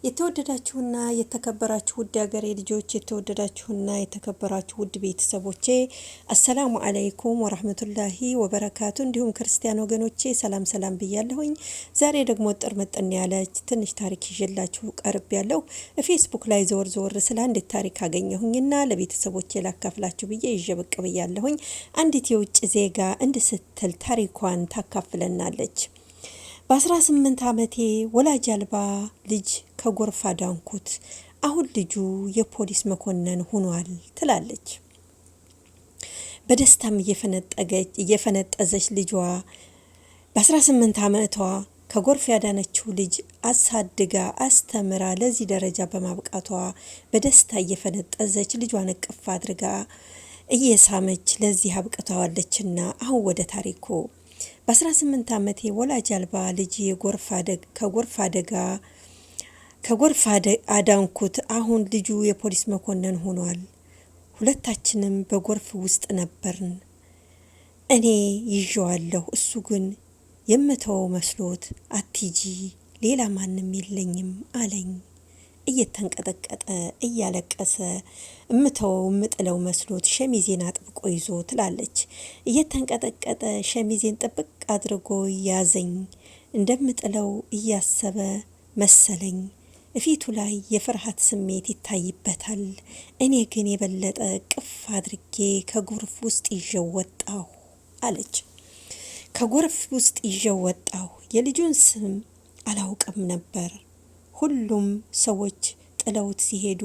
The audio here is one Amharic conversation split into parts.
የተወደዳችሁና የተከበራችሁ ውድ ሀገሬ ልጆች የተወደዳችሁና የተከበራችሁ ውድ ቤተሰቦቼ አሰላሙ አለይኩም ወራህመቱላሂ ወበረካቱ። እንዲሁም ክርስቲያን ወገኖቼ ሰላም ሰላም ብያለሁኝ። ዛሬ ደግሞ ጥርምጥን ያለች ትንሽ ታሪክ ይዤላችሁ ቀርብ ያለው ፌስቡክ ላይ ዘወር ስለ አንድ ታሪክ አገኘሁኝና ለቤተሰቦቼ ላካፍላችሁ ብዬ ይዤ ብቅ ብያለሁኝ። አንዲት የውጭ ዜጋ እንድስትል ታሪኳን ታካፍለናለች። በ18 ዓመቴ ወላጅ አልባ ልጅ ከጎርፍ አዳንኩት። አሁን ልጁ የፖሊስ መኮንን ሆኗል ትላለች። በደስታም እየፈነጠዘች ልጇ በ18 ዓመቷ ከጎርፍ ያዳነችው ልጅ አሳድጋ አስተምራ ለዚህ ደረጃ በማብቃቷ በደስታ እየፈነጠዘች ልጇን እቅፍ አድርጋ እየሳመች ለዚህ አብቅታዋለችና አሁን ወደ ታሪኩ። በ18 ዓመቴ ወላጅ አልባ ልጅ ከጎርፍ አዳንኩት። አሁን ልጁ የፖሊስ መኮንን ሆኗል። ሁለታችንም በጎርፍ ውስጥ ነበርን። እኔ ይዤዋለሁ፣ እሱ ግን የምተወው መስሎት አትጂ፣ ሌላ ማንም የለኝም አለኝ። እየተንቀጠቀጠ እያለቀሰ የምጥለው መስሎት ሸሚዜን አጥብቆ ይዞ ትላለች። እየተንቀጠቀጠ ሸሚዜን ጥብቅ አድርጎ ያዘኝ። እንደምጥለው እያሰበ መሰለኝ። እፊቱ ላይ የፍርሃት ስሜት ይታይበታል። እኔ ግን የበለጠ ቅፍ አድርጌ ከጎርፍ ውስጥ ይዤው ወጣሁ አለች። ከጎርፍ ውስጥ ይዤው ወጣሁ። የልጁን ስም አላውቅም ነበር። ሁሉም ሰዎች ጥለውት ሲሄዱ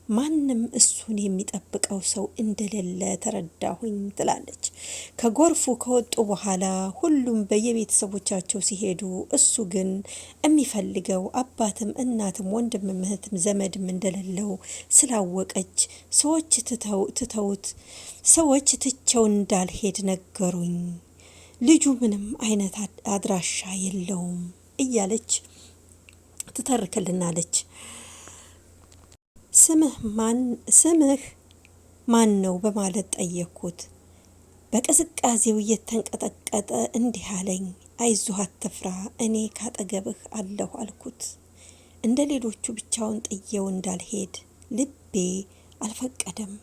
ማንም እሱን የሚጠብቀው ሰው እንደሌለ ተረዳሁኝ ትላለች። ከጎርፉ ከወጡ በኋላ ሁሉም በየቤተሰቦቻቸው ሲሄዱ እሱ ግን የሚፈልገው አባትም እናትም ወንድምም እህትም ዘመድም እንደሌለው ስላወቀች ሰዎች ትቸው እንዳልሄድ ነገሩኝ። ልጁ ምንም አይነት አድራሻ የለውም እያለች ትተርክልናለች። ስምህ ማን ነው በማለት ጠየቅኩት። በቅዝቃዜው እየተንቀጠቀጠ እንዲህ አለኝ። አይዞህ አትፍራ፣ እኔ ካጠገብህ አለሁ አልኩት። እንደ ሌሎቹ ብቻውን ጥዬው እንዳልሄድ ልቤ አልፈቀደም።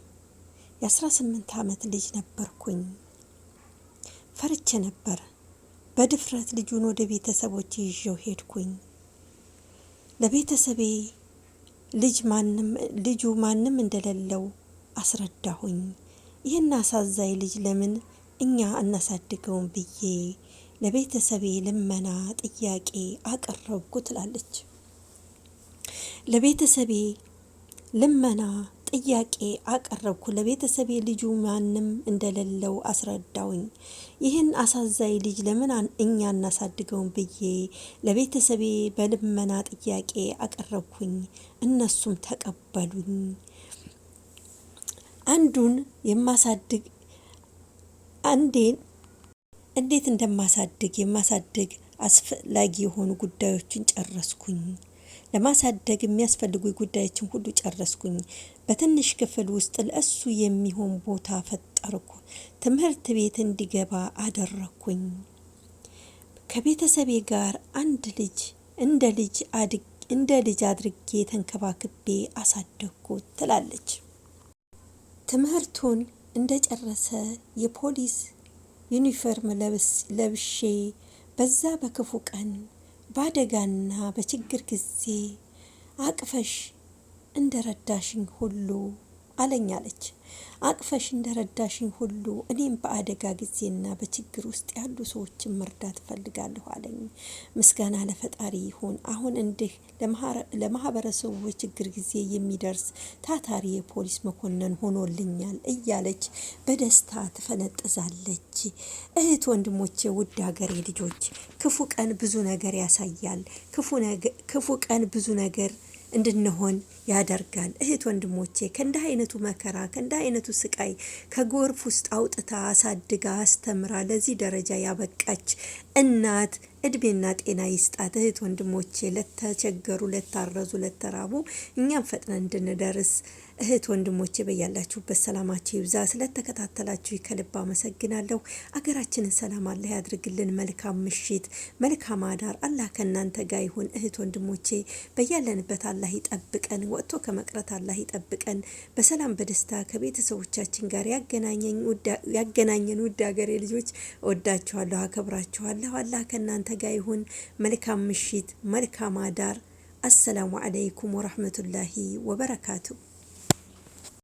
የ18 ዓመት ልጅ ነበርኩኝ። ፈርቼ ነበር። በድፍረት ልጁን ወደ ቤተሰቦች ይዤው ሄድኩኝ። ለቤተሰቤ ልጁ ማንም እንደሌለው አስረዳሁኝ። ይህን አሳዛኝ ልጅ ለምን እኛ እናሳድገውን ብዬ ለቤተሰቤ ልመና ጥያቄ አቀረብኩ ትላለች። ለቤተሰቤ ልመና ጥያቄ አቀረብኩ። ለቤተሰቤ ልጁ ማንም እንደሌለው አስረዳውኝ። ይህን አሳዛኝ ልጅ ለምን እኛ እናሳድገውን ብዬ ለቤተሰቤ በልመና ጥያቄ አቀረብኩኝ። እነሱም ተቀበሉኝ። አንዱን እንዴት የማሳድግ አስፈላጊ የሆኑ ጉዳዮችን ጨረስኩኝ። ለማሳደግ የሚያስፈልጉ ጉዳዮችን ሁሉ ጨረስኩኝ። በትንሽ ክፍል ውስጥ ለእሱ የሚሆን ቦታ ፈጠርኩ። ትምህርት ቤት እንዲገባ አደረኩኝ። ከቤተሰቤ ጋር እንደ ልጅ አድርጌ ተንከባክቤ አሳደግኩት ትላለች። ትምህርቱን እንደጨረሰ የፖሊስ ዩኒፎርም ለብሼ በዛ በክፉ ቀን በአደጋና በችግር ጊዜ አቅፈሽ እንደረዳሽኝ ሁሉ አለኛለች። አቅፈሽ እንደረዳሽኝ ሁሉ እኔም በአደጋ ጊዜና በችግር ውስጥ ያሉ ሰዎችን መርዳት እፈልጋለሁ አለኝ። ምስጋና ለፈጣሪ ይሁን። አሁን እንዲህ ለማህበረሰቡ በችግር ጊዜ የሚደርስ ታታሪ የፖሊስ መኮንን ሆኖልኛል እያለች በደስታ ትፈነጥዛለች። እህት ወንድሞቼ፣ ውድ ሀገሬ ልጆች፣ ክፉ ቀን ብዙ ነገር ያሳያል። ክፉ ቀን ብዙ ነገር እንድንሆን ያደርጋል። እህት ወንድሞቼ፣ ከእንዲህ አይነቱ መከራ ከእንዲህ አይነቱ ስቃይ ከጎርፍ ውስጥ አውጥታ አሳድጋ አስተምራ ለዚህ ደረጃ ያበቃች እናት እድሜና ጤና ይስጣት። እህት ወንድሞቼ ለተቸገሩ፣ ለታረዙ፣ ለተራቡ እኛም ፈጥነን እንድንደርስ እህት ወንድሞቼ በያላችሁበት ሰላማችሁ ይብዛ። ስለተከታተላችሁ ከልብ አመሰግናለሁ። አገራችንን ሰላም አላህ ያድርግልን። መልካም ምሽት፣ መልካም አዳር። አላህ ከእናንተ ጋር ይሁን። እህት ወንድሞቼ በያለንበት አላህ ይጠብቀን። ወጥቶ ከመቅረት አላህ ይጠብቀን። በሰላም በደስታ ከቤተሰቦቻችን ጋር ያገናኘን። ውድ ሀገሬ ልጆች እወዳችኋለሁ፣ አከብራችኋለሁ። አላህ ከእናንተ ጋር ይሁን። መልካም ምሽት፣ መልካም አዳር። አሰላሙ አለይኩም ወራህመቱላሂ ወበረካቱ።